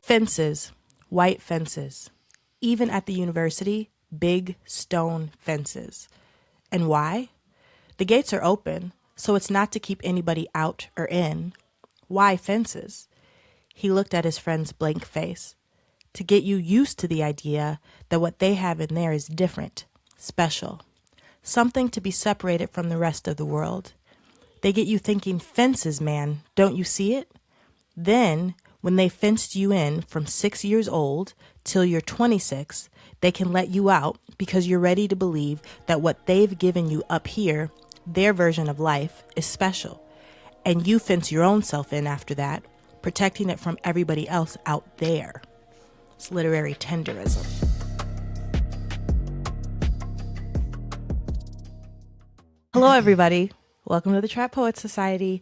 Fences, white fences. Even at the university, big stone fences. And why? The gates are open, so it's not to keep anybody out or in. Why fences? He looked at his friend's blank face. To get you used to the idea that what they have in there is different, special. Something to be separated from the rest of the world. They get you thinking fences, man, don't you see it? Then, when they fenced you in from 6 years old till you're 26, they can let you out because you're ready to believe that what they've given you up here, their version of life, is special. And you fence your own self in after that, protecting it from everybody else out there. It's literary tenderism. Hello, everybody. Welcome to the Trap Poets Society,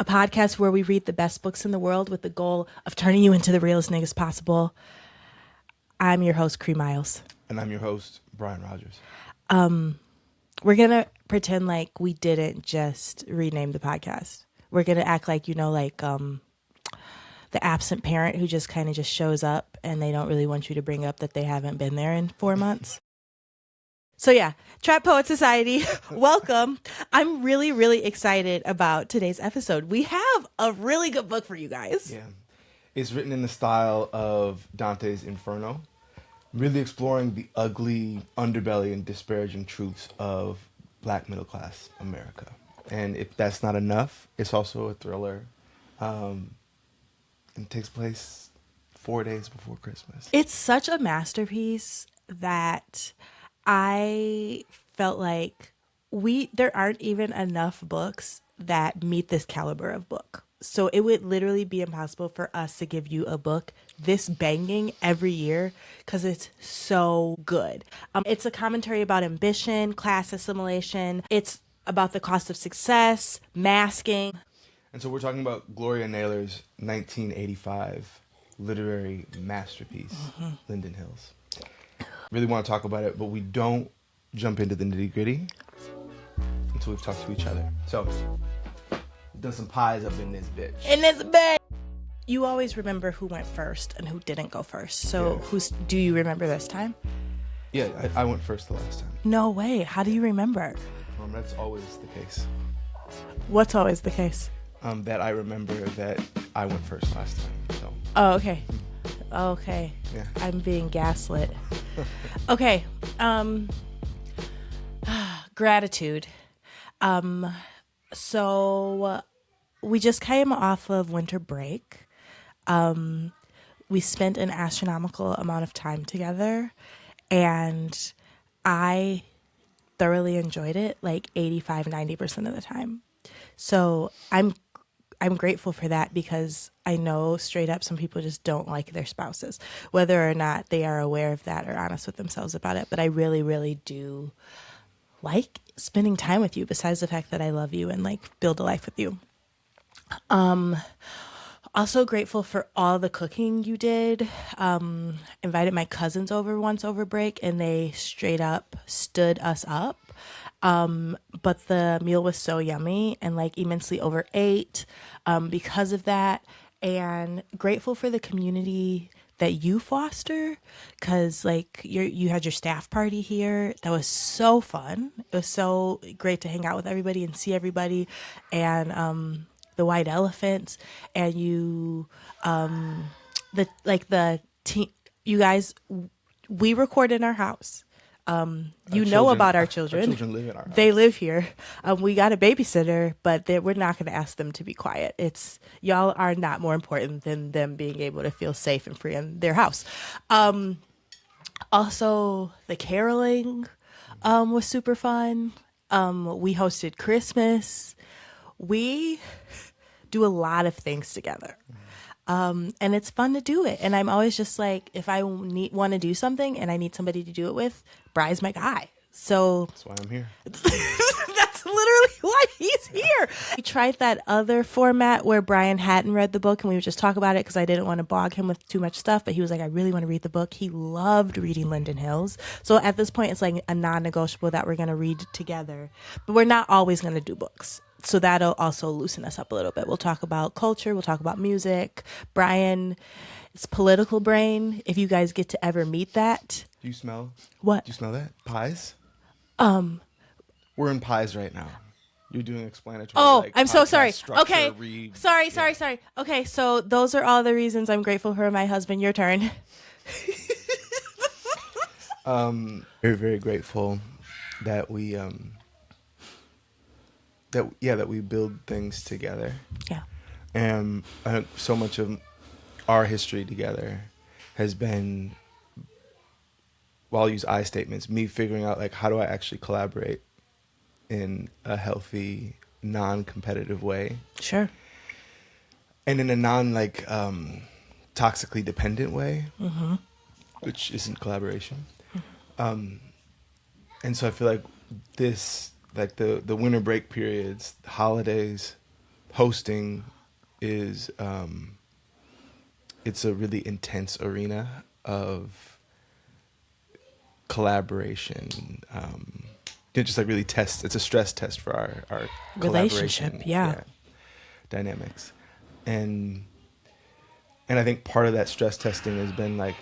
a podcast where we read the best books in the world with the goal of turning you into the realest niggas possible. I'm your host, Cree Miles. And I'm your host, Brian Rogers. We're going to pretend like we didn't just rename the podcast. We're going to act like, the absent parent who just kind of just shows up and they don't really want you to bring up that they haven't been there in 4 months. So yeah, Trap Poet Society, welcome. I'm really, really excited about today's episode. We have a really good book for you guys. Yeah. It's written in the style of Dante's Inferno, really exploring the ugly underbelly and disparaging truths of Black middle-class America. And if that's not enough, it's also a thriller. It takes place 4 days before Christmas. It's such a masterpiece that I felt like there aren't even enough books that meet this caliber of book. So it would literally be impossible for us to give you a book this banging every year because it's so good. It's a commentary about ambition, class assimilation. It's about the cost of success, masking. And so we're talking about Gloria Naylor's 1985 literary masterpiece, Linden Hills. Really want to talk about it, but we don't jump into the nitty-gritty until we've talked to each other. So, we've done some pies up in this bitch. You always remember who went first and who didn't go first. So, do you remember this time? Yeah, I went first the last time. No way. How do you remember? That's always the case. What's always the case? That I remember that I went first last time. So. Oh, okay. Okay. Yeah. I'm being gaslit. Okay. Gratitude. So we just came off of winter break. We spent an astronomical amount of time together, and I thoroughly enjoyed it, like 85-90% of the time. So I'm grateful for that because I know straight up some people just don't like their spouses, whether or not they are aware of that or honest with themselves about it. But I really, really do like spending time with you, besides the fact that I love you and like build a life with you. Also grateful for all the cooking you did. Invited my cousins over once over break and they straight up stood us up. But the meal was so yummy and like immensely overate because of that, and grateful for the community that you foster, because like you had your staff party here. That was so fun. It was so great to hang out with everybody and see everybody, and the white elephants, and you the team, you guys, we record in our house. You know about our children. Our children live in our house. They live here. We got a babysitter, but we're not going to ask them to be quiet. Y'all are not more important than them being able to feel safe and free in their house. Also, the caroling was super fun. We hosted Christmas. We do a lot of things together. And it's fun to do it. And I'm always just like, if I want to do something and I need somebody to do it with, Bry's my guy. So that's why I'm here. That's literally why he's here. We tried that other format where Brian hadn't read the book and we would just talk about it because I didn't want to bog him with too much stuff. But he was like, I really want to read the book. He loved reading Linden Hills. So at this point, it's like a non-negotiable that we're going to read together. But we're not always going to do books. So that'll also loosen us up a little bit. We'll talk about culture. We'll talk about music. Brian It's political brain. If you guys get to ever meet that. Do you smell? What? Do you smell that? Pies? We're in pies right now. You're doing explanatory. Oh, like, I'm so sorry. structure, Okay. Sorry. Okay, so those are all the reasons I'm grateful for my husband. Your turn. Very, very grateful that we that we build things together. Yeah. And so much of our history together has been, well, I'll use I statements, me figuring out like how do I actually collaborate in a healthy, non-competitive way. Sure. And in a toxically dependent way, which isn't collaboration. And so I feel like this, like the winter break periods, holidays, hosting is, it's a really intense arena of collaboration. Just like really test, it's a stress test for our relationship, yeah, dynamics. And I think part of that stress testing has been like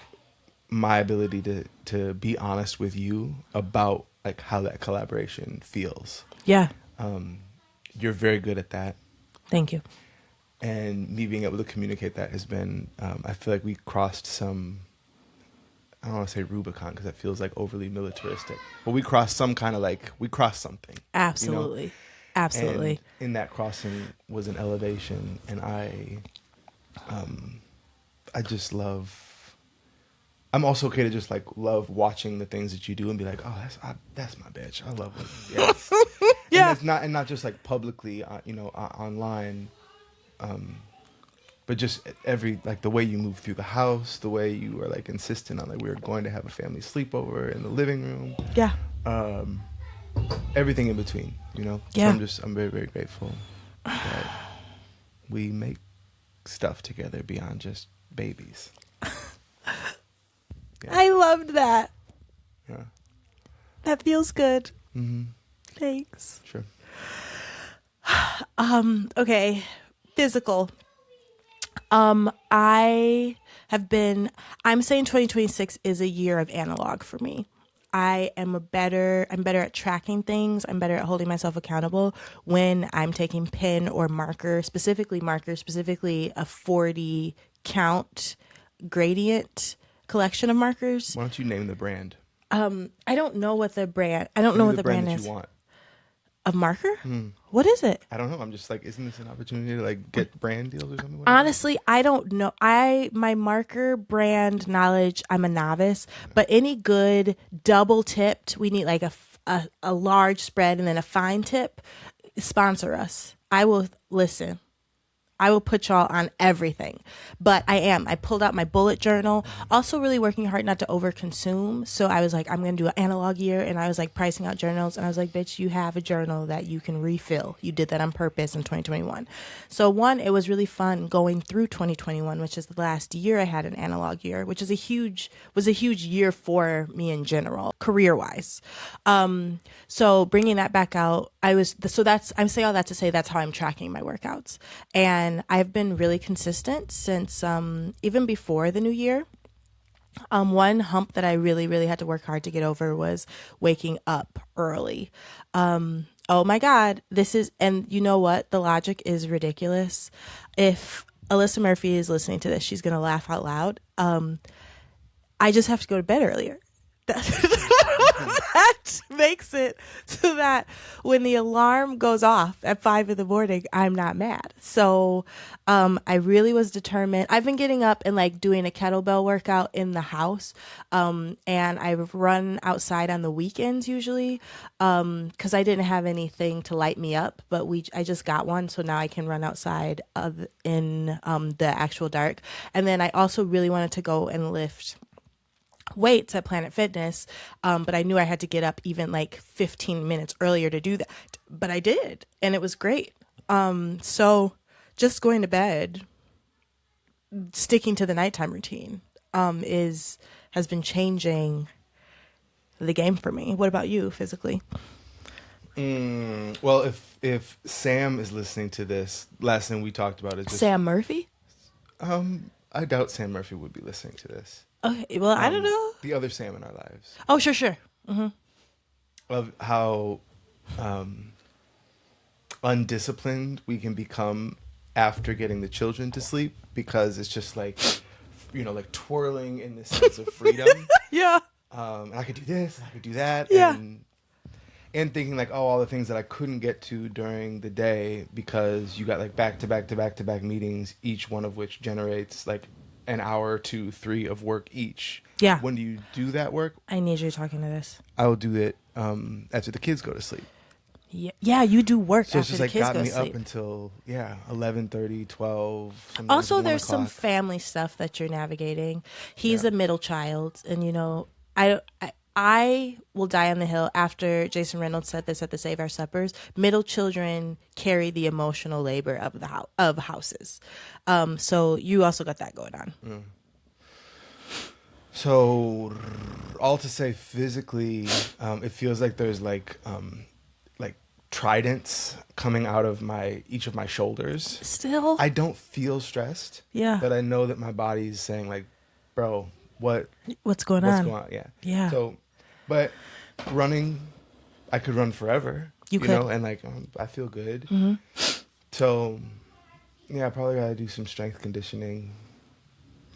my ability to be honest with you about like how that collaboration feels. Yeah. You're very good at that. Thank you. And me being able to communicate that has been, I feel like we crossed some, I don't want to say Rubicon because that feels like overly militaristic, but we crossed some kind of we crossed something. Absolutely. You know? Absolutely. And in that crossing was an elevation. And I just love, I'm also okay to just like love watching the things that you do and be like, oh, that's my bitch. I love it. Yes. Yeah. And not just like publicly, online, but just like the way you move through the house, the way you are like insistent on like we were going to have a family sleepover in the living room. Yeah. Everything in between, Yeah. So I'm very, very grateful that we make stuff together beyond just babies. Yeah. I loved that. Yeah. That feels good. Mm-hmm. Thanks. Sure. Okay. Physical. I'm saying 2026 is a year of analog for me. I'm better at tracking things. I'm better at holding myself accountable when I'm taking pen or marker, specifically a 40 count gradient collection of markers. Why don't you name the brand? I don't know what the brand. I don't know what the brand is. You want. Of marker? What is it? I don't know. I'm just like, isn't this an opportunity to like get brand deals or something? Honestly, I don't know. My marker brand knowledge, I'm a novice, but any good double tipped, we need like a large spread and then a fine tip, sponsor us. I will listen. I will put y'all on everything. But I pulled out my bullet journal. Also really working hard not to overconsume. So I was like, I'm going to do an analog year. And I was like pricing out journals. And I was like, bitch, you have a journal that you can refill. You did that on purpose in 2021. So it was really fun going through 2021, which is the last year I had an analog year, which was a huge year for me in general, career-wise. So bringing that back out, I'm saying all that to say that's how I'm tracking my workouts. And I've been really consistent since even before the new year. One hump that I really, really had to work hard to get over was waking up early. Oh my God, and you know what? The logic is ridiculous. If Alyssa Murphy is listening to this, she's going to laugh out loud. I just have to go to bed earlier. That makes it so that when the alarm goes off at 5 a.m, I'm not mad. So I really was determined. I've been getting up and like doing a kettlebell workout in the house. And I run outside on the weekends usually because I didn't have anything to light me up. But I just got one. So now I can run outside in the actual dark. And then I also really wanted to go and lift weights at Planet Fitness, but I knew I had to get up even like 15 minutes earlier to do that, but I did, and it was great. So just going to bed, sticking to the nighttime routine, has been changing the game for me. What about you physically? Well, if Sam is listening to this, last thing we talked about is just, Sam Murphy. I doubt Sam Murphy would be listening to this. Okay, well, I don't know. The other Sam in our lives. Oh, sure. Of how undisciplined we can become after getting the children to sleep, because it's just like, like twirling in this sense of freedom. Yeah. And I could do this, I could do that. Yeah. And thinking like, all the things that I couldn't get to during the day because you got like back to back meetings, each one of which generates like an hour to 3 of work each. Yeah. When do you do that work? I need you talking to this. I will do it after the kids go to sleep. Yeah, you do work So after it's just the like kids got go me to sleep. up until 11:30, 12. Also, 1 there's some o'clock. family stuff that you're navigating. He's a middle child, and I will die on the hill. After Jason Reynolds said this at the Save Our Suppers, middle children carry the emotional labor of the of houses. So you also got that going on. So all to say, physically, it feels like there's like tridents coming out of each of my shoulders. Still, I don't feel stressed. Yeah. But I know that my body's saying like, bro, what's going what's on? going on? Yeah. Yeah. So, but running, I could run forever. You could. know, and like I feel good. Mm-hmm. So, yeah, I probably gotta do some strength conditioning.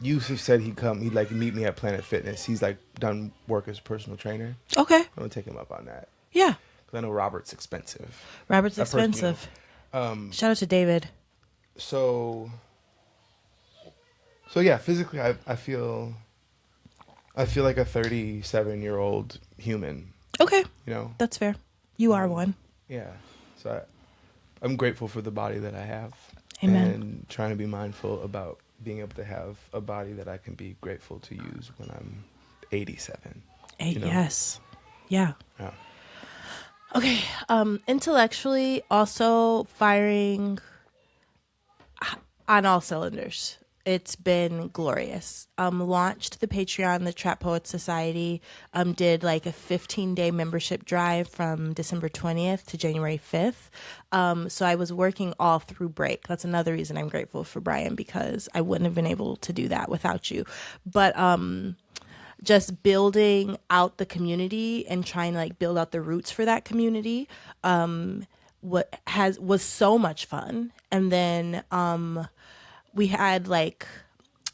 Yusuf said he'd like meet me at Planet Fitness. He's like done work as a personal trainer. Okay. I'm gonna take him up on that. Yeah. Because I know Robert's expensive. Robert's expensive. Shout out to David. So yeah, physically I feel like a 37-year-old human. Okay. That's fair. You are one. Yeah. So I'm grateful for the body that I have. Amen. And trying to be mindful about being able to have a body that I can be grateful to use when I'm 87. Yes. Yeah. Yeah. Okay. Intellectually, also firing on all cylinders. It's been glorious. Launched the Patreon, the Trap Poets Society. Did like a 15-day membership drive from December 20th to January 5th. So I was working all through break. That's another reason I'm grateful for Brian, because I wouldn't have been able to do that without you. But just building out the community and trying to like build out the roots for that community was so much fun. And then we had like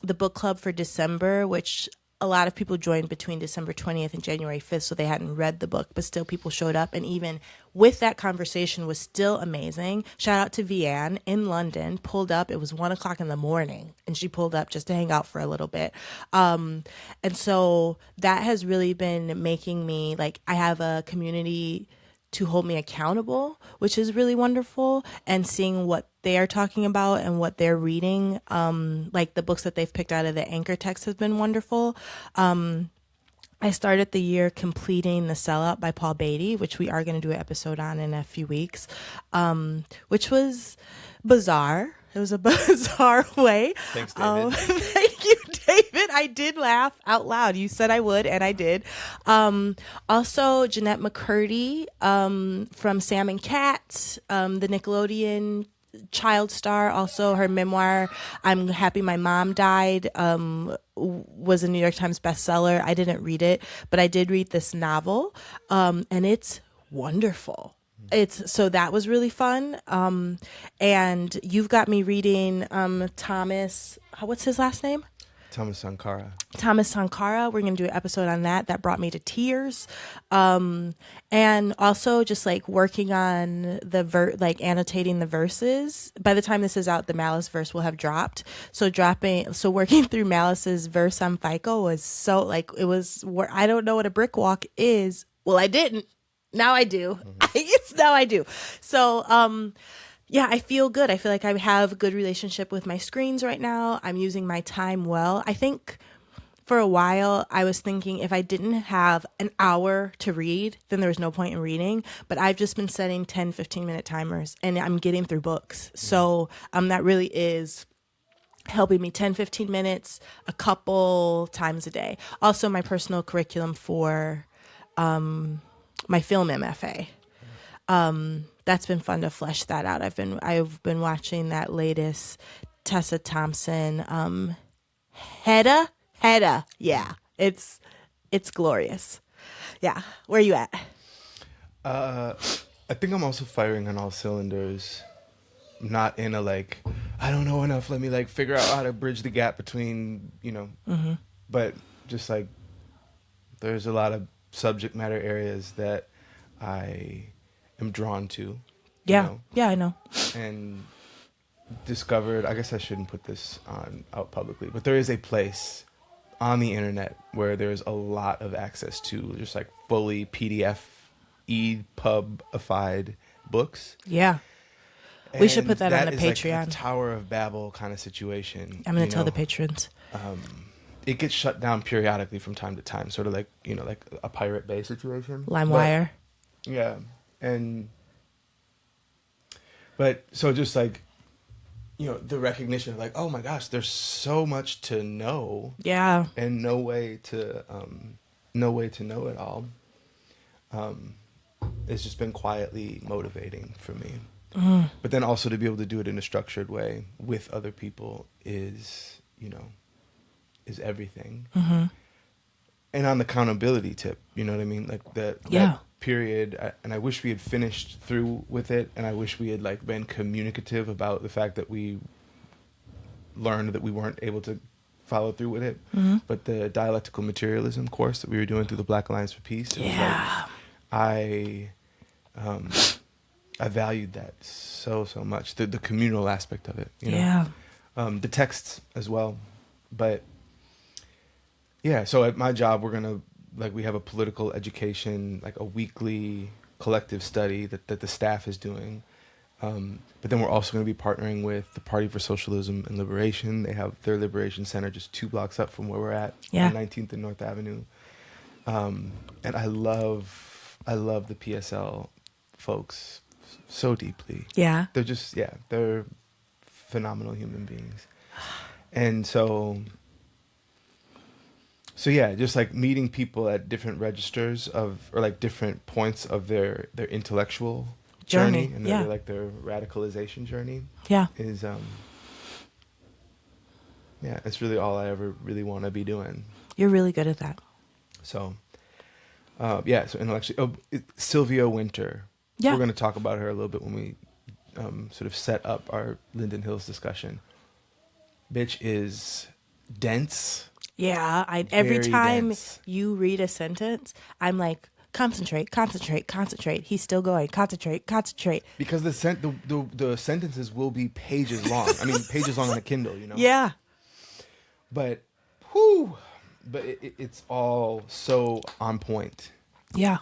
the book club for December, which a lot of people joined between December 20th and January 5th, so they hadn't read the book, but still people showed up. And even with that conversation was still amazing. Shout out to Vianne in London, pulled up. It was 1 o'clock in the morning, and she pulled up just to hang out for a little bit. And so that has really been making me, like, I have a community to hold me accountable, which is really wonderful, and seeing what they are talking about and what they're reading, like the books that they've picked out of the anchor text has been wonderful. I started the year completing The Sellout by Paul Beatty, which we are going to do an episode on in a few weeks, which was bizarre. It was a bizarre way. Thanks, David. Thank you, David. I did laugh out loud. You said I would, and I did. Also, Jeanette McCurdy from Sam and Cat, the Nickelodeon child star. Also, her memoir, I'm Happy My Mom Died, was a New York Times bestseller. I didn't read it, but I did read this novel, and it's wonderful. So that was really fun. And you've got me reading Thomas, what's his last name? Thomas Sankara. We're going to do an episode on that. That brought me to tears. And also just like working on the annotating the verses. By the time this is out, the Malice verse will have dropped. So working through Malice's verse on FICO was so like, it was where I don't know what a brick walk is. Well, I didn't. Now I do. Now I do. So, yeah, I feel good. I feel like I have a good relationship with my screens right now. I'm using my time well. I think for a while I was thinking if I didn't have an hour to read, then there was no point in reading. But I've just been setting 10, 15-minute timers, and I'm getting through books. So that really is helping me 10, 15 minutes a couple times a day. Also, my personal curriculum for my film MFA. That's been fun to flesh that out. I've been watching that latest Tessa Thompson Hedda. Yeah, it's glorious. Yeah, where you at? I think I'm also firing on all cylinders. Not in a like, I don't know enough. Let me like figure out how to bridge the gap between, but just like there's a lot of subject matter areas that I am drawn to, Yeah, yeah, I know. and discovered. I guess I shouldn't put this out publicly, but there is a place on the internet where there's a lot of access to just like fully PDF, EPUB-ified books. Yeah, we should And put that on that the is like a Patreon. Tower of Babel kind of situation. I'm gonna tell the patrons. It gets shut down periodically from time to time, sort of like like a Pirate Bay situation. LimeWire. Yeah, but so just like the recognition of like, oh my gosh, there's so much to know. Yeah. And no way to know it all. It's just been quietly motivating for me. But then also to be able to do it in a structured way with other people is everything. And on the accountability tip, you know what I mean? Like that period, and I wish we had finished through with it, and I wish we had like been communicative about the fact that we learned that we weren't able to follow through with it. But the dialectical materialism course that we were doing through the Black Alliance for Peace, it was like, I valued that so much, the communal aspect of it, the texts as well. But yeah, so at my job we have a political education, like a weekly collective study that the staff is doing. But then we're also going to be partnering with the Party for Socialism and Liberation. They have their Liberation Center just 2 blocks up from where we're at, on 19th and North Avenue. And I love the PSL folks so deeply. Yeah. They're just, they're phenomenal human beings. And so yeah, just like meeting people at different registers or like different points of their intellectual journey and their radicalization journey. Yeah. Is it's really all I ever really want to be doing. You're really good at that. So so intellectually, Sylvia Winter. Yeah. We're going to talk about her a little bit when we sort of set up our Linden Hills discussion. Bitch is dense. Yeah, every time you read a sentence, I'm like, concentrate. He's still going. Concentrate. Because the sentences will be pages long. I mean, pages long on a Kindle, Yeah. But, it's all so on point. Yeah.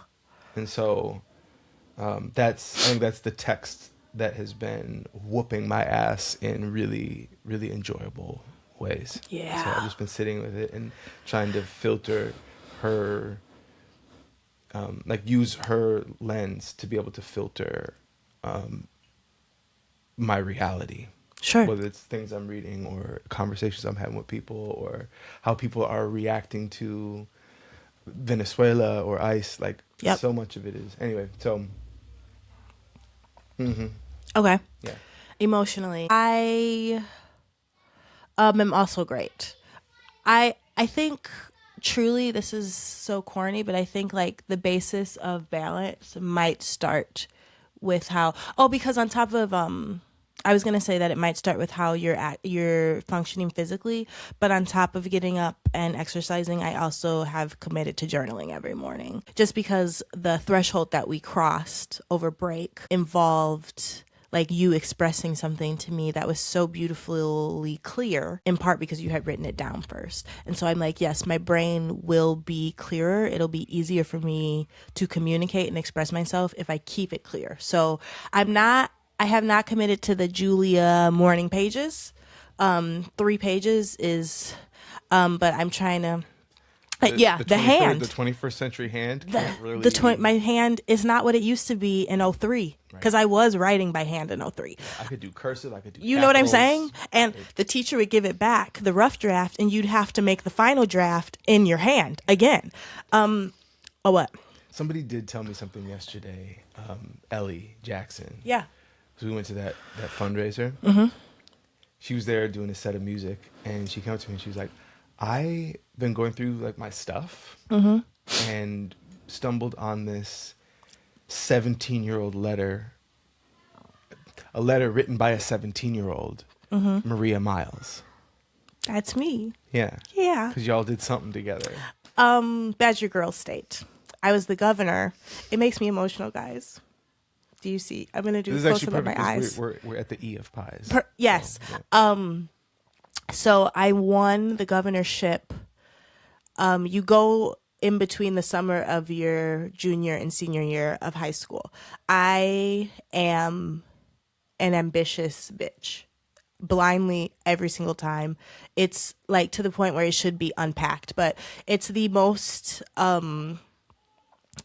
And so, I think that's the text that has been whooping my ass in really, really enjoyable ways. Yeah. So I've just been sitting with it and trying to filter her, use her lens to be able to filter my reality. Sure. Whether it's things I'm reading or conversations I'm having with people or how people are reacting to Venezuela or ICE. Like, so much of it is. Anyway, so. Okay. Yeah. Emotionally, I am also great. I think truly this is so corny, but I think like the basis of balance might start with because on top of I was going to say that it might start with how you're functioning physically, but on top of getting up and exercising, I also have committed to journaling every morning. Just because the threshold that we crossed over break involved like you expressing something to me that was so beautifully clear, in part because you had written it down first. And so I'm like, yes, my brain will be clearer. It'll be easier for me to communicate and express myself if I keep it clear. So I have not committed to the Julia morning pages. 3 pages is, but I'm trying to, the hand. The 21st century hand. My hand is not what it used to be in 03. Because I was writing by hand in 03. I could do cursive. I could do You know what I'm saying? And the teacher would give it back, the rough draft, and you'd have to make the final draft in your hand again. What? Somebody did tell me something yesterday. Ellie Jackson. Yeah. So we went to that fundraiser. She was there doing a set of music, and she came up to me and she was like, I been going through like my stuff and stumbled on this 17-year-old letter, a letter written by a 17-year-old, Maria Miles. That's me. Yeah. Yeah. Because y'all did something together. Badger Girl State. I was the governor. It makes me emotional, guys. Do you see? I'm gonna do This a is close actually up of my perfect eyes. because we're at the E of pies. Yes. So, yeah. So I won the governorship. You go in between the summer of your junior and senior year of high school. I am an ambitious bitch. Blindly every single time. It's like to the point where it should be unpacked, but it's the most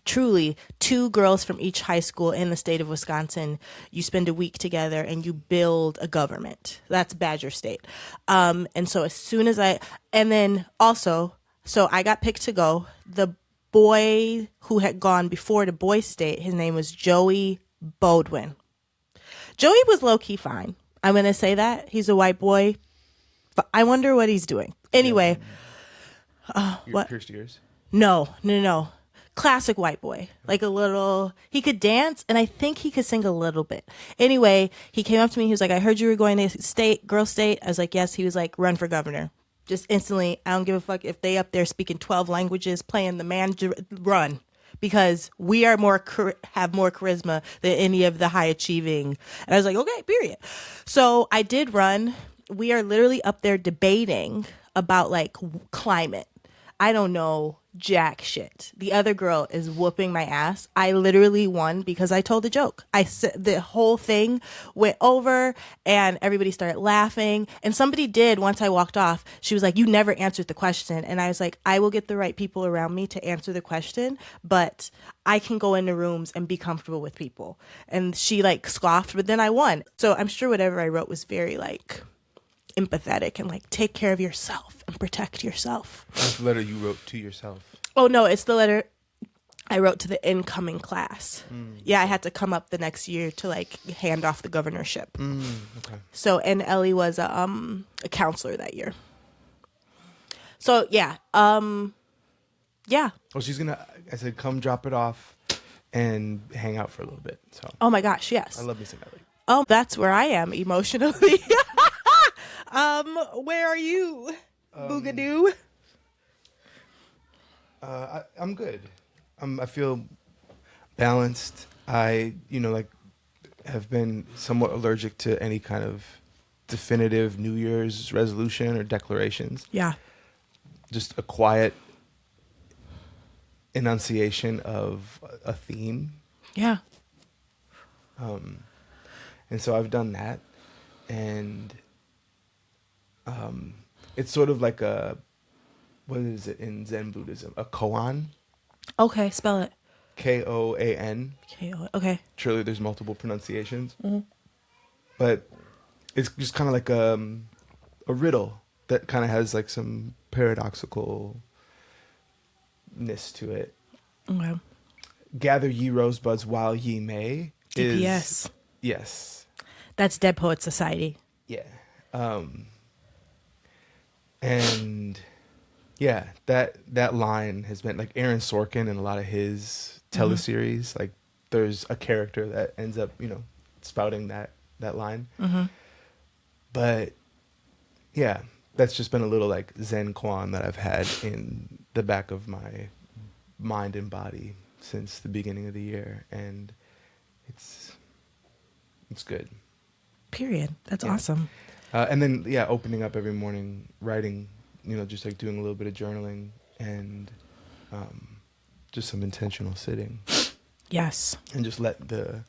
truly two girls from each high school in the state of Wisconsin. You spend a week together and you build a government. That's Badger State. And so as soon as and then also, so I got picked to go. The boy who had gone before to Boy State, his name was Joey Bodwin. Joey was low key fine. I'm going to say that. He's a white boy. But I wonder what he's doing. Anyway, Your what? pierced ears. No. Classic white boy. Like a little, he could dance and I think he could sing a little bit. Anyway, he came up to me. He was like, I heard you were going to state, girl state. I was like, yes. He was like, run for governor. Just instantly. I don't give a fuck if they up there speaking 12 languages, playing the man, run. Because we are have more charisma than any of the high achieving. And I was like, okay, period. So I did run. We are literally up there debating about like climate. I don't know jack shit. The other girl is whooping my ass. I literally won because I told a joke. I said the whole thing went over and everybody started laughing. And somebody did, once I walked off, she was like, you never answered the question. And I was like, I will get the right people around me to answer the question, but I can go into rooms and be comfortable with people. And she like scoffed, but then I won. So I'm sure whatever I wrote was very like empathetic and like take care of yourself and protect yourself. That's the letter you wrote to yourself. Oh no, it's the letter I wrote to the incoming class. Yeah, I had to come up the next year to like hand off the governorship. Okay. So and Ellie was a counselor that year. So yeah, yeah. Well, I said, come drop it off and hang out for a little bit. So Oh my gosh, yes. I love me some Ellie. Oh, that's where I am emotionally. Where are you, Boogadoo? I'm good. I feel balanced. I, have been somewhat allergic to any kind of definitive New Year's resolution or declarations. Yeah. Just a quiet enunciation of a theme. Yeah. And so I've done that. And it's sort of like what is it in Zen Buddhism? A koan. Okay, spell it. Koan. Okay. Surely there's multiple pronunciations. But it's just kind of like a riddle that kind of has like some paradoxicalness to it. Okay. Gather ye rosebuds while ye may. DPS. Yes. That's Dead Poets Society. Yeah. And yeah, that line has been like Aaron Sorkin in a lot of his teleseries. Like there's a character that ends up, spouting that line. But yeah, that's just been a little like Zen koan that I've had in the back of my mind and body since the beginning of the year, and it's good. Period. That's Yeah. awesome. And then, opening up every morning, writing, just like doing a little bit of journaling and just some intentional sitting. Yes. And just let the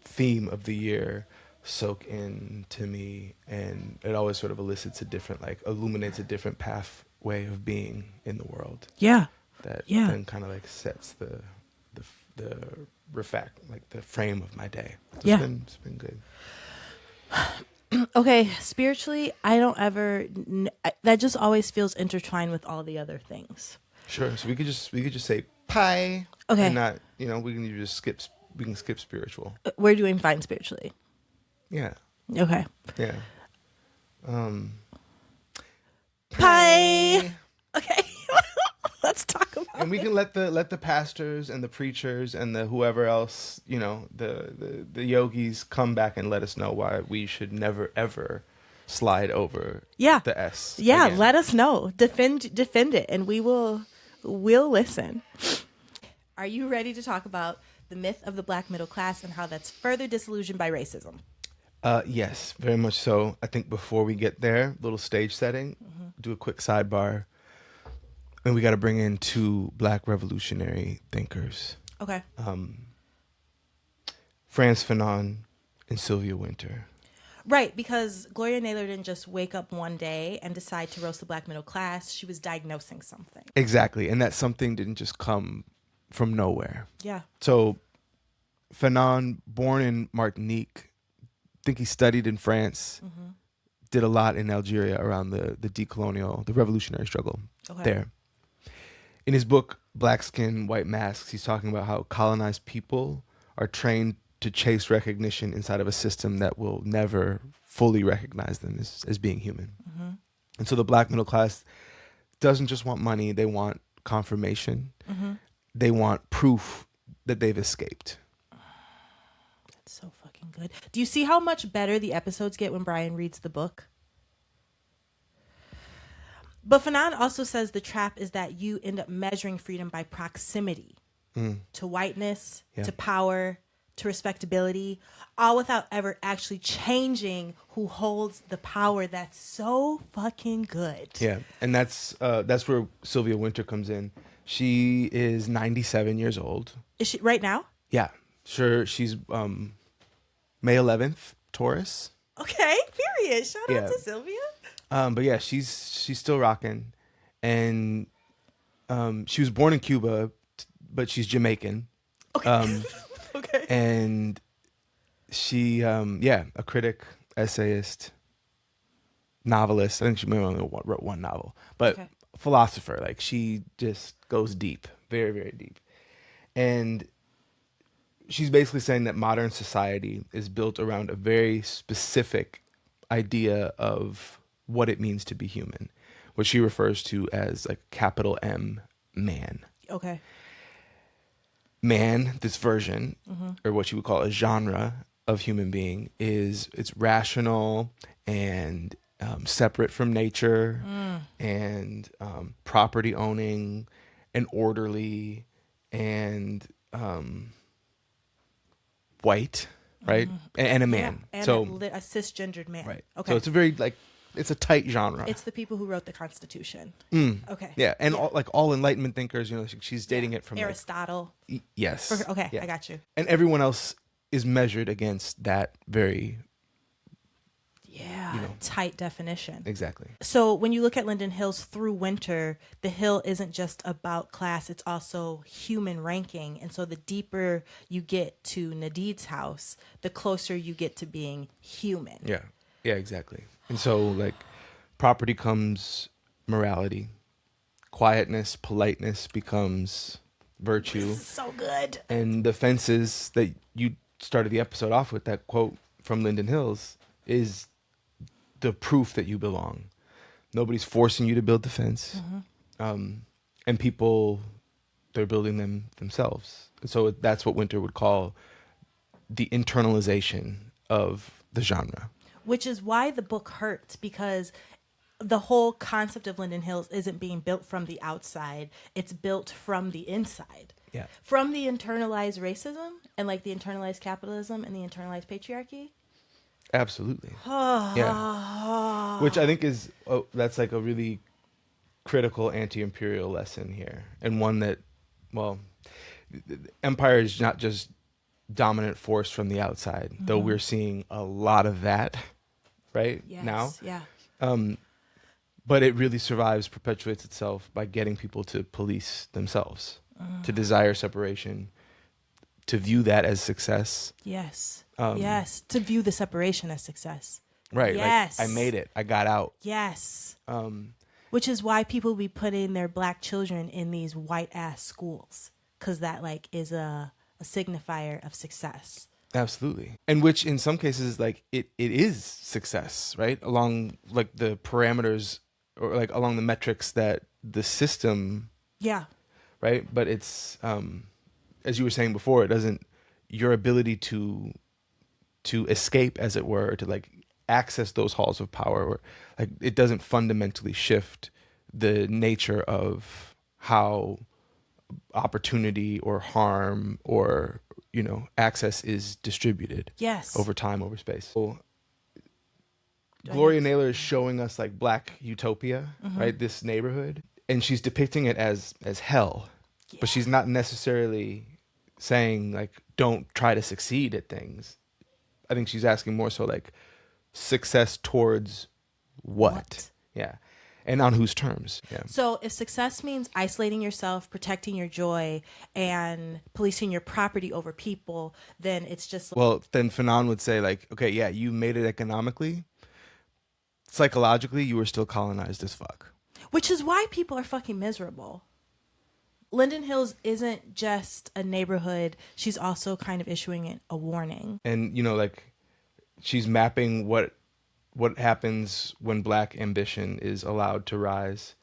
theme of the year soak in to me. And it always sort of illuminates a different pathway of being in the world. Yeah. That Yeah. then kind of like sets the frame of my day. So Yeah. It's been good. Okay, spiritually, I don't ever. That just always feels intertwined with all the other things. Sure. So we could just say pie. Okay. And not, we can just skip. We can skip spiritual. We're doing fine spiritually. Yeah. Okay. Yeah. and we can let the pastors and the preachers and the whoever else, you know, the yogis come back and let us know why we should never ever slide over the S. Yeah, again. let us know. Defend it, and we'll listen. Are you ready to talk about the myth of the black middle class and how that's further disillusioned by racism? Yes, very much so. I think before we get there, little stage setting, do a quick sidebar. And we got to bring in two black revolutionary thinkers. Okay. Frantz Fanon and Sylvia Wynter. Right, because Gloria Naylor didn't just wake up one day and decide to roast the black middle class. She was diagnosing something. Exactly. And that something didn't just come from nowhere. Yeah. So Fanon, born in Martinique, I think he studied in France, did a lot in Algeria around the decolonial, the revolutionary struggle there. In his book, Black Skin, White Masks, he's talking about how colonized people are trained to chase recognition inside of a system that will never fully recognize them as being human. And so the black middle class doesn't just want money, they want confirmation. They want proof that they've escaped. That's so fucking good. Do you see how much better the episodes get when Brian reads the book? But Fanon also says the trap is that you end up measuring freedom by proximity to whiteness, to power, to respectability, all without ever actually changing who holds the power. That's so fucking good. Yeah, and that's where Sylvia Wynter comes in. She is 97 years old. Is she right now? Yeah, sure. She's May 11th, Taurus. Okay, period. Shout out to Sylvia. But yeah, she's still rocking, and she was born in Cuba, but she's Jamaican. Okay. Okay. And she, a critic, essayist, novelist. I think she maybe only wrote one novel, but philosopher. Like, she just goes deep, very, very deep. And she's basically saying that modern society is built around a very specific idea of what it means to be human, what she refers to as like capital M, man. Okay. Man, this version, or what you would call a genre of human being, it's rational and separate from nature and property owning and orderly and white, right? And a man. Yeah, and so a cisgendered man. right. Okay. So it's a very it's a tight genre. It's the people who wrote the Constitution. Okay. Yeah, and all Enlightenment thinkers, you know, she's dating it from Aristotle. Yes. Okay, Yeah. I got you. And everyone else is measured against that very tight definition. exactly. So when you look at Linden Hills through Winter, the hill isn't just about class, it's also human ranking. And so the deeper you get to Nadid's house, the closer you get to being human. Yeah. Yeah, exactly. And so like property comes morality. Quietness, politeness becomes virtue. This is so good. And the fences that you started the episode off with, that quote from Linden Hills, is the proof that you belong. Nobody's forcing you to build the fence. And people, they're building them themselves. And so that's what Winter would call the internalization of the genre. Which is why the book hurts, because the whole concept of Linden Hills isn't being built from the outside. It's built from the inside. Yeah. From the internalized racism and like the internalized capitalism and the internalized patriarchy. Absolutely. Yeah. Which I think is, that's like a really critical anti-imperial lesson here. And one that, well, empire is not just dominant force from the outside, though we're seeing a lot of that right now. Yeah. But it really survives, perpetuates itself by getting people to police themselves, to desire separation, to view that as success. Yes. Yes. To view the separation as success. Right. Yes. Like, I made it. I got out. Yes. Which is why people be putting their black children in these white ass schools, because that like is a signifier of success. Absolutely. And which in some cases, like it is success, right? Along like the parameters or like along the metrics that the system right? But it's as you were saying before, it doesn't, your ability to escape, as it were, to like access those halls of power, or like it doesn't fundamentally shift the nature of how opportunity or harm or access is distributed. Yes. Over time, over space. So Gloria Naylor is showing us like Black utopia, right? This neighborhood, and she's depicting it as hell, but she's not necessarily saying like don't try to succeed at things. I think she's asking more so like success towards what? Yeah. And on whose terms? Yeah. So if success means isolating yourself, protecting your joy, and policing your property over people, then it's just... Well, then Fanon would say like, okay, yeah, you made it economically. Psychologically, you were still colonized as fuck. Which is why people are fucking miserable. Linden Hills isn't just a neighborhood. She's also kind of issuing it a warning. And, like she's mapping what happens when Black ambition is allowed to rise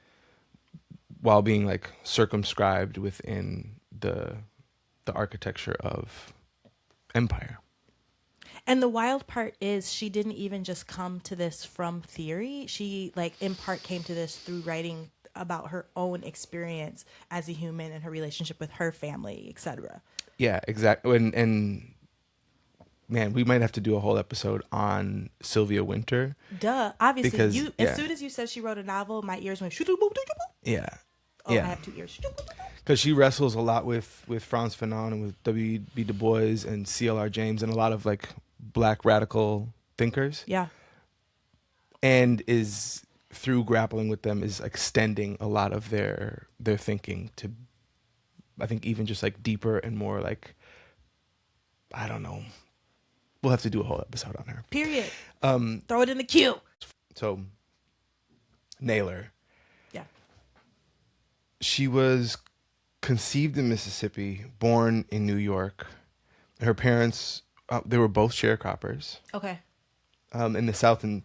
while being like circumscribed within the architecture of empire. And the wild part is she didn't even just come to this from theory. She like in part came to this through writing about her own experience as a human and her relationship with her family, etc. Yeah, exactly. And man, we might have to do a whole episode on Sylvia Wynter. Duh. Obviously, because, as soon as you said she wrote a novel, my ears went... Yeah. Oh, yeah. I have 2 ears. Because she wrestles a lot with Frantz Fanon and with W.B. Du Bois and C.L.R. James and a lot of like Black radical thinkers. Yeah. And is, through grappling with them, is extending a lot of their thinking to, I think, even just like deeper and more like, I don't know. We'll have to do a whole episode on her. Period. Throw it in the queue. So, Naylor. Yeah. She was conceived in Mississippi, born in New York. Her parents, they were both sharecroppers. Okay. In the South. And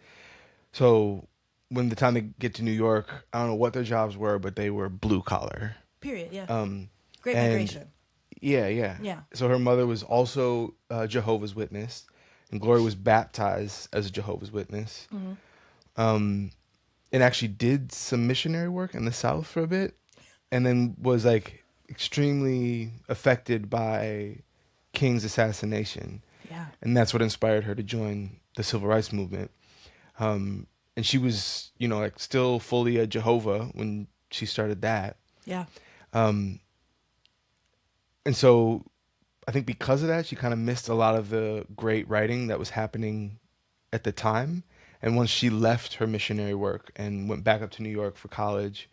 so when the time they get to New York, I don't know what their jobs were, but they were blue collar. Period, yeah. Great and migration. Yeah. So her mother was also a Jehovah's Witness, and Gloria was baptized as a Jehovah's Witness. And actually did some missionary work in the South for a bit, and then was like extremely affected by King's assassination. Yeah. And that's what inspired her to join the Civil Rights Movement. And she was, like still fully a Jehovah when she started that. Yeah. And so I think because of that, she kind of missed a lot of the great writing that was happening at the time. And once she left her missionary work and went back up to New York for college,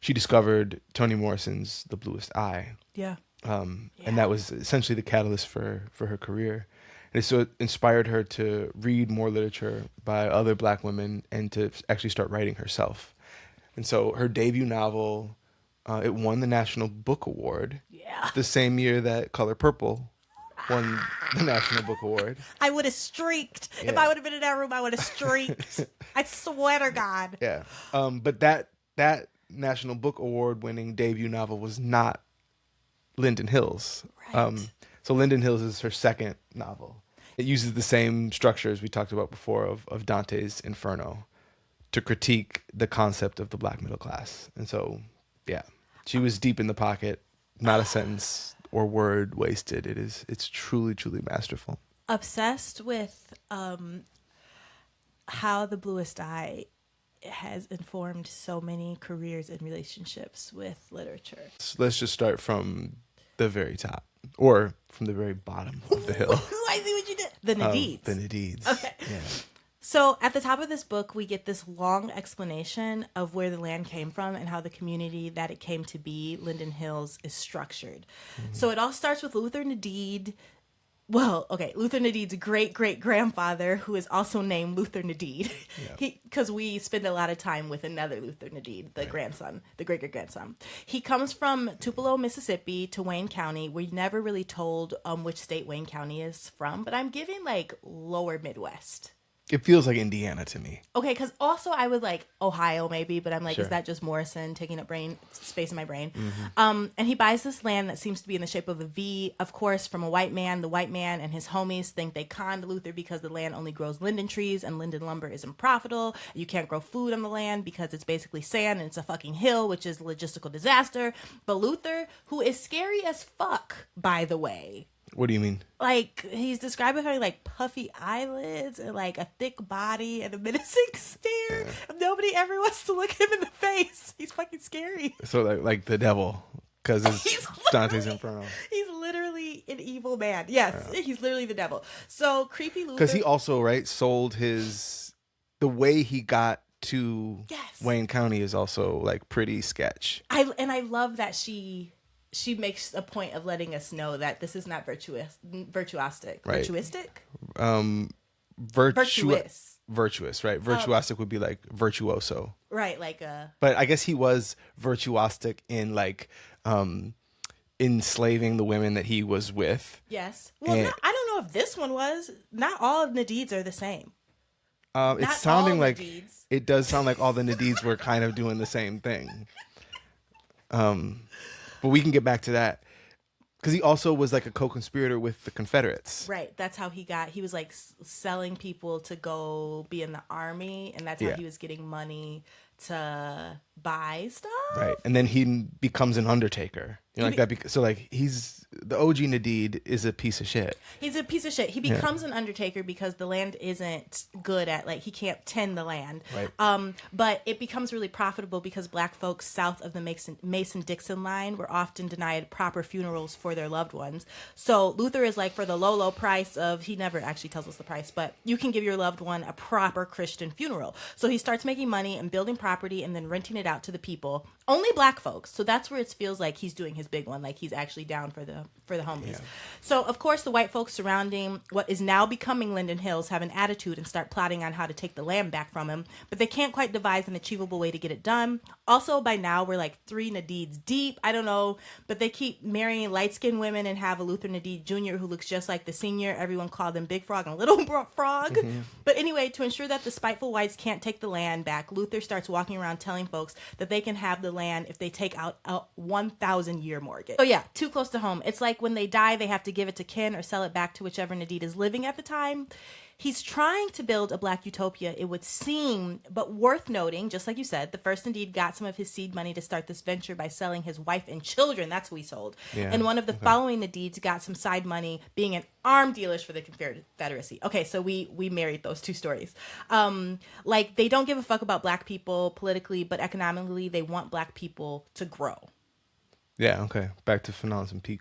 she discovered Toni Morrison's The Bluest Eye. Yeah. And that was essentially the catalyst for her career. And so it inspired her to read more literature by other Black women and to actually start writing herself. And so her debut novel, it won the National Book Award. Yeah. The same year that Color Purple won the National Book Award. I would have streaked. Yeah. If I would have been in that room, I would have streaked. I swear to God. Yeah. But that National Book Award winning debut novel was not Linden Hills. Right. So Linden Hills is her second novel. It uses the same structure as we talked about before of Dante's Inferno to critique the concept of the Black middle class. And so, yeah, she was deep in the pocket, not a sentence or word wasted. It's truly, truly masterful. Obsessed with how The Bluest Eye has informed so many careers and relationships with literature. So let's just start from the very top, or from the very bottom of the hill. I see what you did. The Nadids. The Nadids. Okay. Yeah. So at the top of this book, we get this long explanation of where the land came from and how the community that it came to be, Linden Hills, is structured. Mm-hmm. So it all starts with Luther Nadid. Well, okay, Luther Nadid's great-great-grandfather, who is also named Luther Nadid, because we spend a lot of time with another Luther Nadid, the grandson, the great-great-grandson. He comes from Tupelo, Mississippi to Wayne County. We're never really told which state Wayne County is from, but I'm giving like lower Midwest. It feels like Indiana to me. Okay, because also I would like Ohio maybe, but I'm like, Sure. is that just Morrison taking up brain space in my brain? Mm-hmm. And he buys this land that seems to be in the shape of a V, of course, from a white man. The white man and his homies think they conned Luther because the land only grows linden trees and linden lumber isn't profitable. You can't grow food on the land because it's basically sand and it's a fucking hill, which is a logistical disaster. But Luther, who is scary as fuck, by the way. What do you mean? Like, he's described as having like puffy eyelids and like a thick body and a menacing stare. Nobody ever wants to look him in the face. He's fucking scary. So like the devil, because it's Dante's Inferno. He's literally an evil man. Yes, he's literally the devil. So creepy Luther. Because he also sold the way he got to Wayne County is also like pretty sketch. I love that she makes a point of letting us know that this is not virtuosic. Right. Virtuistic? Virtuous, right? Virtuosic would be like virtuoso. Right, like But I guess he was virtuosic in like enslaving the women that he was with. Yes. Well, I don't know if this one was. Not all of Nadids are the same. It's sounding like Nadids. it does sound like all the Nadids were kind of doing the same thing. But we can get back to that. Because he also was like a co-conspirator with the Confederates. Right. That's how he was like selling people to go be in the army. And that's how he was getting money to buy stuff. Right. And then he becomes an undertaker. You know, like that. So like he's the OG Nadid is a piece of shit. He's a piece of shit. He becomes an undertaker because the land isn't good at like he can't tend the land. Right. But it becomes really profitable because black folks south of the Mason-Dixon line were often denied proper funerals for their loved ones. So Luther is like, for the low price of, he never actually tells us the price, but you can give your loved one a proper Christian funeral. So he starts making money and building property and then renting it out to the people. Only black folks. So that's where it feels like he's doing his big one, like he's actually down for the homies. Yeah. So of course the white folks surrounding what is now becoming Linden Hills have an attitude and start plotting on how to take the land back from him, but they can't quite devise an achievable way to get it done. Also, by now we're like 3 Nadids deep. I don't know, but they keep marrying light-skinned women and have a Luther Nadid Jr. who looks just like the senior. Everyone called them Big Frog and Little Frog. Mm-hmm. But anyway, to ensure that the spiteful whites can't take the land back, Luther starts walking around telling folks that they can have the land if they take out a 1,000-year mortgage. So yeah, too close to home. It's like when they die, they have to give it to kin or sell it back to whichever Nadid is living at the time. He's trying to build a black utopia, it would seem, but worth noting, just like you said, the first Nadid got some of his seed money to start this venture by selling his wife and children. That's who he sold. Yeah, and one of the following Nadids got some side money being an arm dealers for the Confederacy. Okay, so we married those two stories. Like, they don't give a fuck about black people politically, but economically, they want black people to grow. Yeah, okay. Back to finance and peak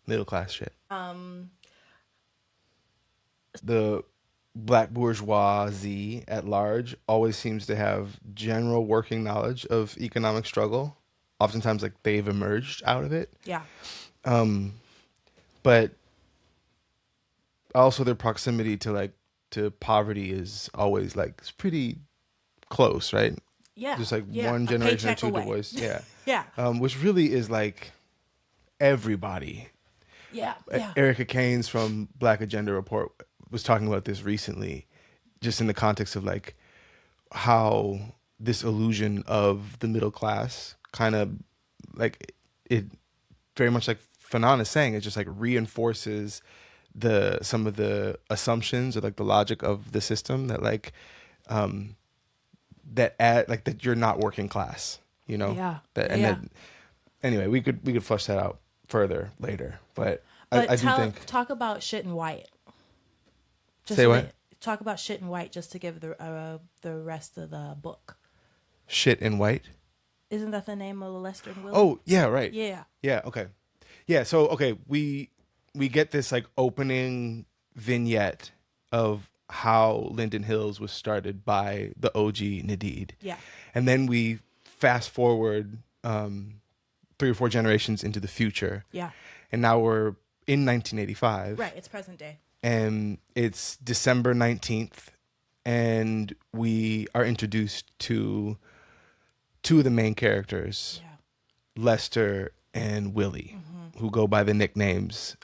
middle class shit. The black bourgeoisie at large always seems to have general working knowledge of economic struggle. Oftentimes, like, they've emerged out of it. Yeah. But also their proximity to poverty is always like, it's pretty close, right? Yeah. Just like one generation or two divorce. Yeah. Yeah. Which really is like everybody. Yeah. Erica Keynes from Black Agenda Report was talking about this recently, just in the context of like how this illusion of the middle class kind of like it very much like Fanon is saying, it just like reinforces some of the assumptions or like the logic of the system that like that you're not working class, you know? Yeah. Anyway, we could flesh that out further later, but I do think talk about shit in white. Say what? Talk about shit in white just to give the rest of the book. Shit in white? Isn't that the name of Lester and Willie? Oh, yeah, right. Yeah. Yeah, okay. Yeah, so okay, we get this like opening vignette of how Linden Hills was started by the OG Nadid. Yeah. And then we fast forward 3 or 4 generations into the future. Yeah. And now we're in 1985. Right, it's present day. And it's December 19th, and we are introduced to 2 of the main characters, Lester and Willie, who go by the nicknames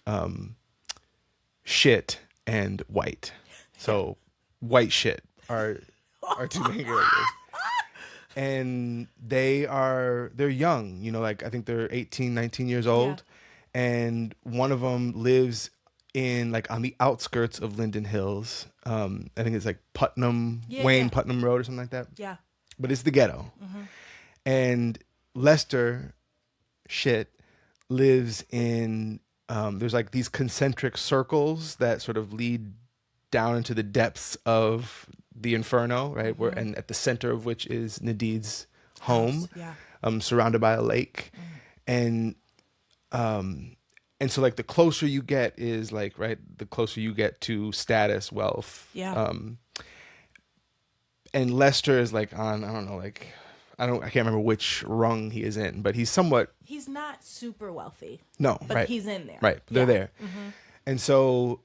Shit and White. So white shit are our two main characters. And they're young, you know, like I think they're 18, 19 years old. And one of them lives in like on the outskirts of Linden Hills. I think it's like Wayne Putnam Road or something like that. Yeah. But it's the ghetto. And Lester lives in there's like these concentric circles that sort of lead down into the depths of the inferno, right? Where and at the center of which is Nadeed's home, surrounded by a lake, and so like the closer you get is like the closer you get to status, wealth, and Lester is like on I don't know like I can't remember which rung he is in, but he's not super wealthy. No, but he's in there. Right, they're there, and so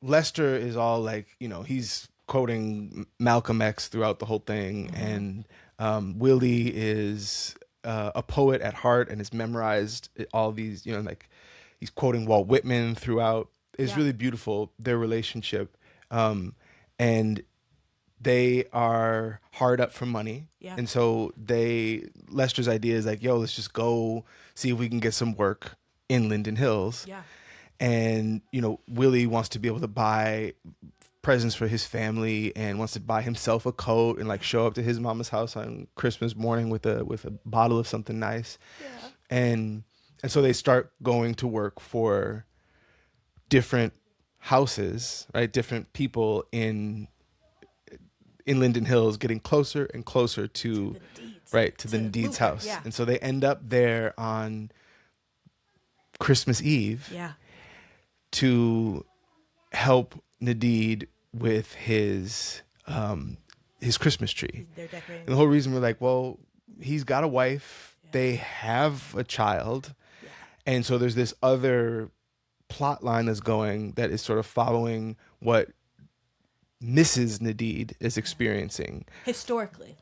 Lester is all like, you know, he's quoting Malcolm X throughout the whole thing, and Willie is a poet at heart and has memorized all these, you know, like he's quoting Walt Whitman throughout. It's really beautiful, their relationship, and they are hard up for money, and so Lester's idea is like, yo, let's just go see if we can get some work in Linden Hills. And, you know, Willie wants to be able to buy presents for his family and wants to buy himself a coat and like show up to his mama's house on Christmas morning with a bottle of something nice. And so they start going to work for different houses, right? Different people in Linden Hills, getting closer and closer to the Nadeed's house. And so they end up there on Christmas Eve. To help Nadeed with his Christmas tree. And the whole reason we're like, well, he's got a wife, they have a child, and so there's this other plot line that's going that is sort of following what Mrs. Nadeed is experiencing historically.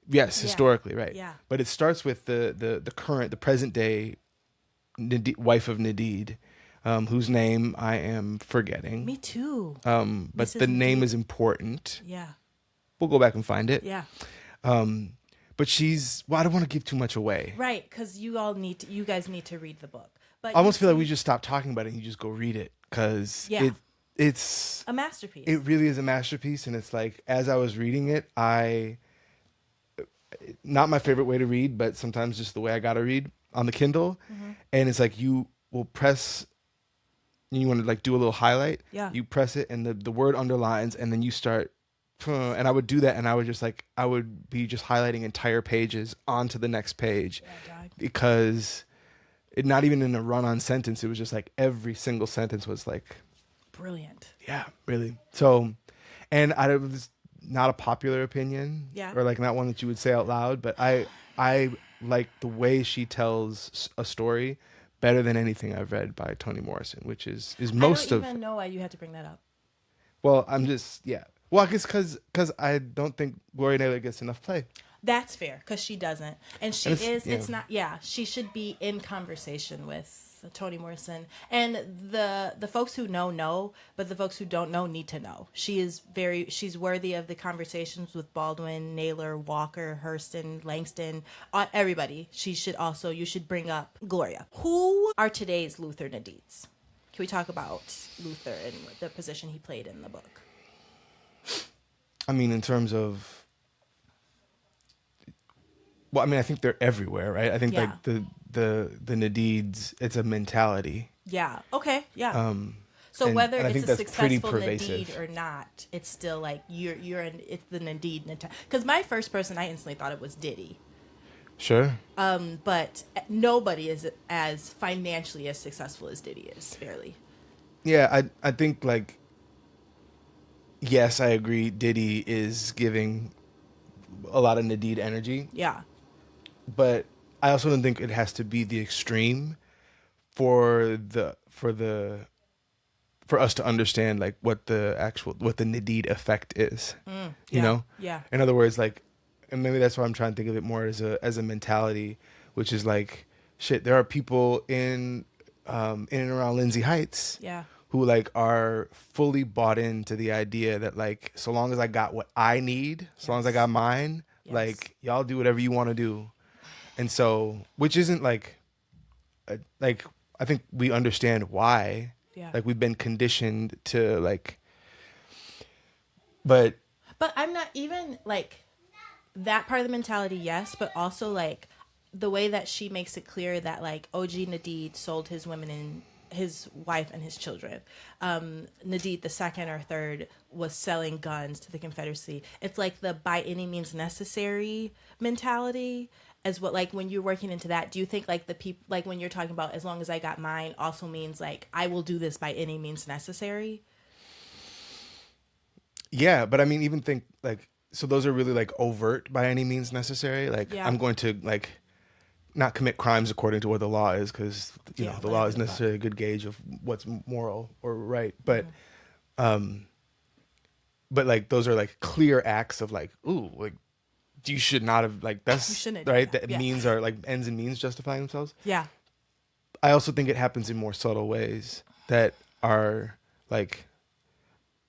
Yes, historically, right? But it starts with the present day wife of Nadeed. Whose name I am forgetting. Me too. But the name is important. Yeah. We'll go back and find it. Yeah. But I don't want to give too much away. Right, because you guys need to read the book. But I almost feel like we just stop talking about it and you just go read it, because it's a masterpiece. It really is a masterpiece, and it's like, as I was reading it, not my favorite way to read, but sometimes just the way I gotta read on the Kindle, and it's like you will press. You want to like do a little highlight. You press it and the word underlines, and then you start. And I would do that, and I would be just highlighting entire pages onto the next page, because not even in a run-on sentence, it was just like every single sentence was like brilliant. Yeah, really. So, and it was not a popular opinion, or like not one that you would say out loud, but I like the way she tells a story better than anything I've read by Toni Morrison, which is most of. I don't even know why you had to bring that up. Well, I'm just Well, I guess because I don't think Gloria Naylor gets enough play. That's fair, because she doesn't, and she is. It's not. Yeah, she should be in conversation with Toni Morrison, and the folks who know, but the folks who don't know need to know. She's worthy of the conversations with Baldwin, Naylor, Walker, Hurston, Langston, everybody. You should bring up Gloria. Who are today's Luther Nadeeds? Can we talk about Luther and the position he played in the book? I mean, in terms of. Well, I mean, I think they're everywhere, right? I think like the Nadeeds, it's a mentality. Yeah. Okay. Yeah. So whether it's a successful Nadeed or not, it's still like it's the Nadeed mentality. Because my first person, I instantly thought it was Diddy. Sure. But nobody is as financially as successful as Diddy is, barely. Yeah, I think like. Yes, I agree. Diddy is giving a lot of Nadeed energy. Yeah. But I also don't think it has to be the extreme for us to understand like what the Nadeed effect is. You know? Yeah. In other words, like, and maybe that's why I'm trying to think of it more as a mentality, which is like, shit, there are people in and around Lindsay Heights who like are fully bought into the idea that like so long as I got what I need, so long as I got mine, Yes. like y'all do whatever you want to do. And so, which isn't like I think we understand why. Yeah. Like we've been conditioned to like, but I'm not even like that part of the mentality, yes, but also like the way that she makes it clear that like OG Nadeed sold his women and his wife and his children. Nadeed, the second or third, was selling guns to the Confederacy. It's like the by any means necessary mentality. As what, like when you're working into that, do you think like the people, like when you're talking about as long as I got mine, also means like I will do this by any means necessary? yeah, but I mean, even think like, so those are really like overt by any means necessary. Like Yeah. I'm going to like not commit crimes according to what the law is, because you Yeah, know the law whatever is the law. necessarily a good gauge of what's moral or right. But but like those are like clear acts of like, ooh, like you should not have like You that's shouldn't do right. that. That Yeah. means are like ends and means justifying themselves. Yeah. I also think it happens in more subtle ways that are like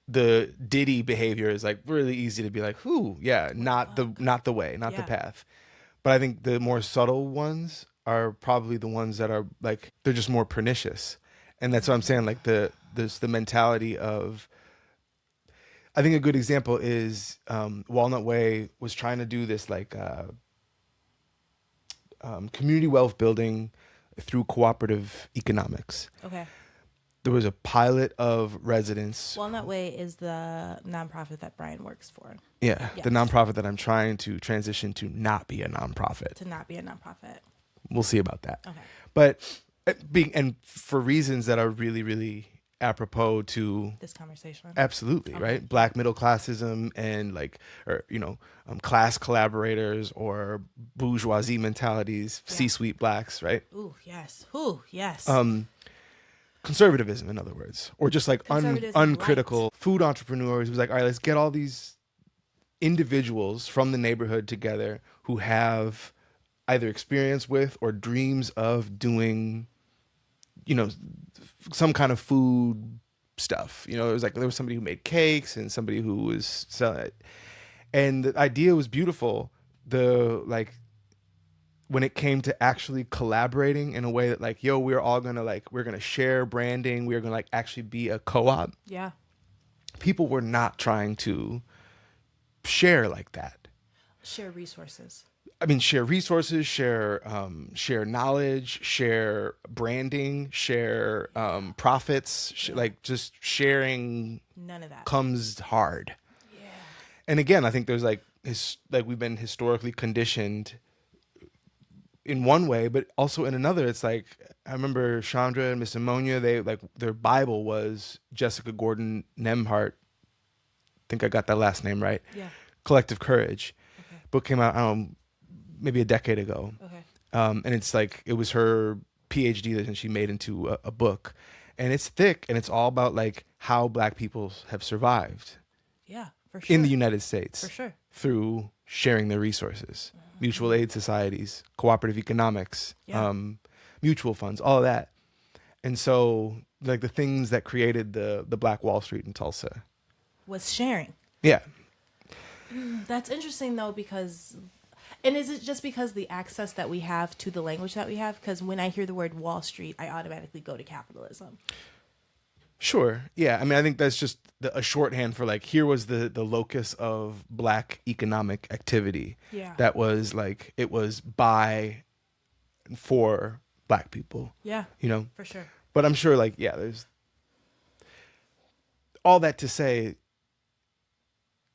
the Diddy behavior is like really easy to be like, ooh, yeah, not the way, not the Yeah. path. But I think the more subtle ones are probably the ones that are like they're just more pernicious. And that's what I'm saying, like the mentality of I think a good example is Walnut Way was trying to do this like community wealth building through cooperative economics. Okay. There was a pilot of residents. Walnut Way is the nonprofit that Brian works for. Yeah, Yes. the nonprofit that I'm trying to transition to not be a nonprofit. To not be a nonprofit. We'll see about that. Okay. But and for reasons that are really, really apropos to This conversation. absolutely Okay. right, black middle classism and like, or you know, class collaborators or bourgeoisie mentalities, Yeah. C-suite blacks, right? Ooh, yes. Ooh, yes. Conservatism, in other words, or just like Conservatism, uncritical right. food entrepreneurs who's like, all right, let's get all these individuals from the neighborhood together who have either experience with or dreams of doing, you know, some kind of food stuff. You know, it was like there was somebody who made cakes and somebody who was selling it. And the idea was beautiful. The like when it came to actually collaborating in a way that like, yo, we're all gonna like, we're gonna share branding, we're gonna like actually be a co-op. Yeah. People were not trying to share like that. Share resources. I mean, share resources, share knowledge, share branding, share profits. Like just sharing. None of that. Comes hard. Yeah. And again, I think there's like we've been historically conditioned in one way, but also in another. It's like I remember Chandra and Miss Ammonia. They like their Bible was Jessica Gordon Nemhart. I think I got that last name right. Yeah. Collective Courage. Okay. Book came out, I don't know, maybe a decade ago. Okay. And it's like, it was her PhD that she made into a book. And it's thick, and it's all about like how black people have survived Yeah, for sure. in the United States. For sure. Through sharing their resources, mutual aid societies, cooperative economics, Yeah. mutual funds, all of that. And so like the things that created the Black Wall Street in Tulsa. Was sharing. Yeah. That's interesting though, because, and is it just because the access that we have to the language that we have? Because when I hear the word Wall Street, I automatically go to capitalism. Sure. Yeah. I mean, I think that's just a shorthand for like, here was the locus of black economic activity. Yeah. That was like, it was by and for black people. Yeah. You know? For sure. But I'm sure like, yeah, there's all that to say,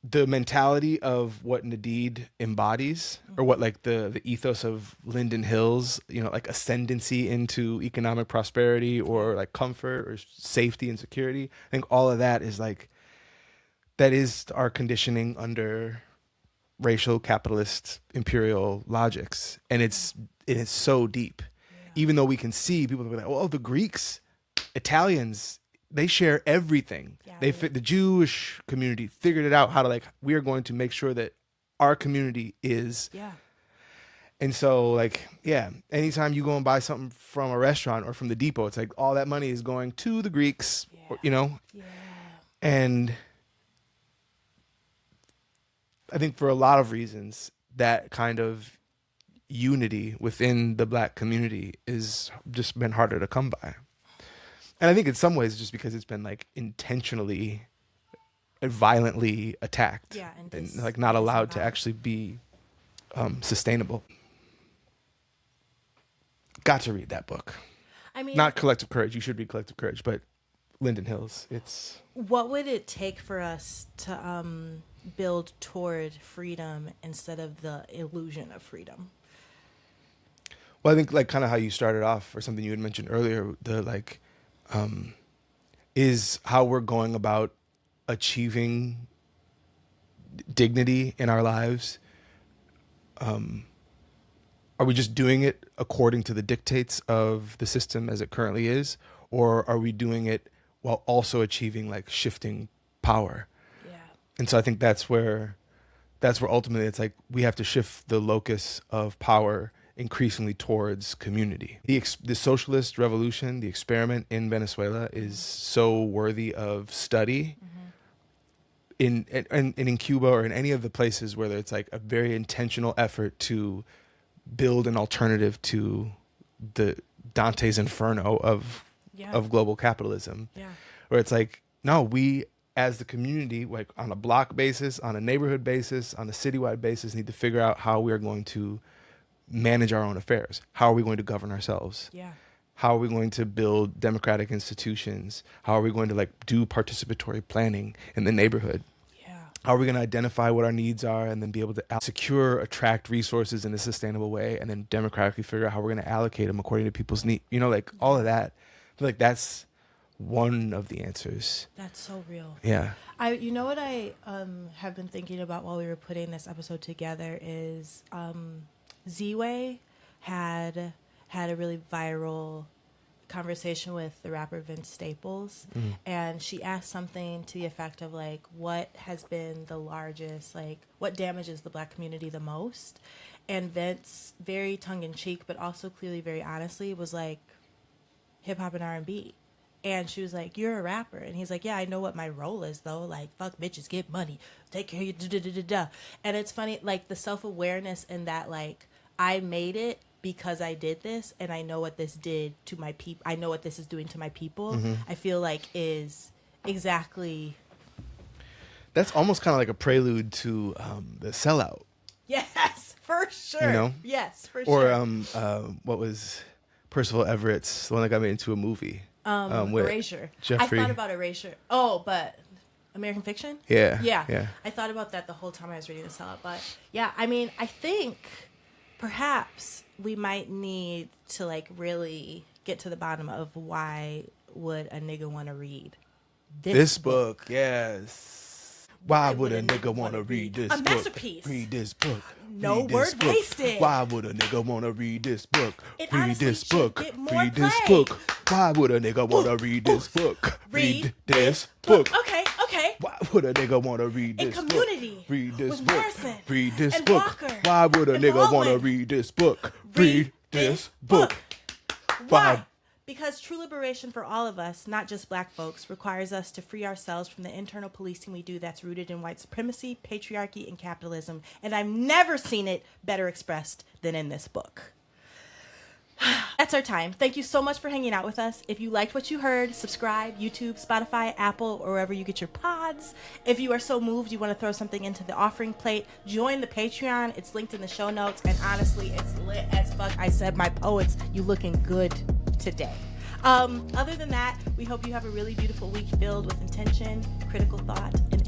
the mentality of what Nadeed embodies, or what like the ethos of Linden Hills, you know, like ascendancy into economic prosperity or like comfort or safety and security. I think all of that is like, that is our conditioning under racial capitalist imperial logics. And it is so deep. Yeah. Even though we can see people be like, oh, the Greeks, Italians, they share everything. Yeah, the Jewish community figured it out how to like, we are going to make sure that our community is. Yeah. And so, like, yeah, anytime you go and buy something from a restaurant or from the depot, it's like all that money is going to the Greeks, or, you know? Yeah. And I think for a lot of reasons, that kind of unity within the Black community is just been harder to come by. And I think in some ways just because it's been like intentionally and violently attacked, and like not allowed to actually be sustainable. Got to read that book. I mean, not Collective Courage. You should read Collective Courage, but Linden Hills. It's what would it take for us to build toward freedom instead of the illusion of freedom? Well, I think like kind of how you started off, or something you had mentioned earlier, the like is how we're going about achieving dignity in our lives. Are we just doing it according to the dictates of the system as it currently is, or are we doing it while also achieving like shifting power? Yeah. And so I think that's where ultimately it's like we have to shift the locus of power increasingly towards community. The socialist revolution, the experiment in Venezuela, is so worthy of study. In Cuba or in any of the places where it's like a very intentional effort to build an alternative to the Dante's Inferno of global capitalism. Yeah. Where it's like, no, we as the community, like on a block basis, on a neighborhood basis, on a citywide basis, need to figure out how we are going to manage our own affairs. How are we going to govern ourselves? Yeah. How are we going to build democratic institutions? How are we going to like do participatory planning in the neighborhood? How are we going to identify what our needs are and then be able to secure, attract resources in a sustainable way, and then democratically figure out how we're going to allocate them according to people's needs? You know, like all of that. I feel like that's one of the answers. That's so real. Yeah. You know what I have been thinking about while we were putting this episode together is Z-Way had a really viral conversation with the rapper Vince Staples, and she asked something to the effect of like, what has been the largest, like what damages the Black community the most? And Vince, very tongue-in-cheek but also clearly very honestly, was like, hip-hop and R&B. And she was like, you're a rapper. And he's like, yeah, I know what my role is though, like fuck bitches, get money, take care of you, da-da-da-da-da. And it's funny, like the self-awareness in that, like, I made it because I did this, and I know what this did to my people. I know what this is doing to my people. I feel like is exactly. That's almost kind of like a prelude to the Sellout. Yes, for sure. You know? Yes, for sure. Or what was Percival Everett's, the one that got made into a movie? With Erasure. Jeffrey. I thought about Erasure. Oh, but American Fiction? Yeah. I thought about that the whole time I was reading the Sellout. But yeah, I mean, I think perhaps we might need to like really get to the bottom of why would a nigga want to read this book. Yes. Why would a nigga want to read this book? A masterpiece. Read this book. No word wasted. Why would a nigga want to read this book? Read this book. Read this book. Why would a nigga want to read this book? Read this book. Okay. Why would a nigga want to read this book? In Community. Read this with book. Morrison Read this and book. Walker Why would a and nigga want to Baldwin. read this book? Read this book. Why? Because true liberation for all of us, not just Black folks, requires us to free ourselves from the internal policing we do that's rooted in white supremacy, patriarchy, and capitalism. And I've never seen it better expressed than in this book. That's our time. Thank you so much for hanging out with us. If you liked what you heard, subscribe, YouTube, Spotify, Apple, or wherever you get your pods. If you are so moved you want to throw something into the offering plate, join the Patreon. It's linked in the show notes. And honestly, it's lit as fuck. I said, my poets, you looking good today. Other than that, we hope you have a really beautiful week filled with intention, critical thought, and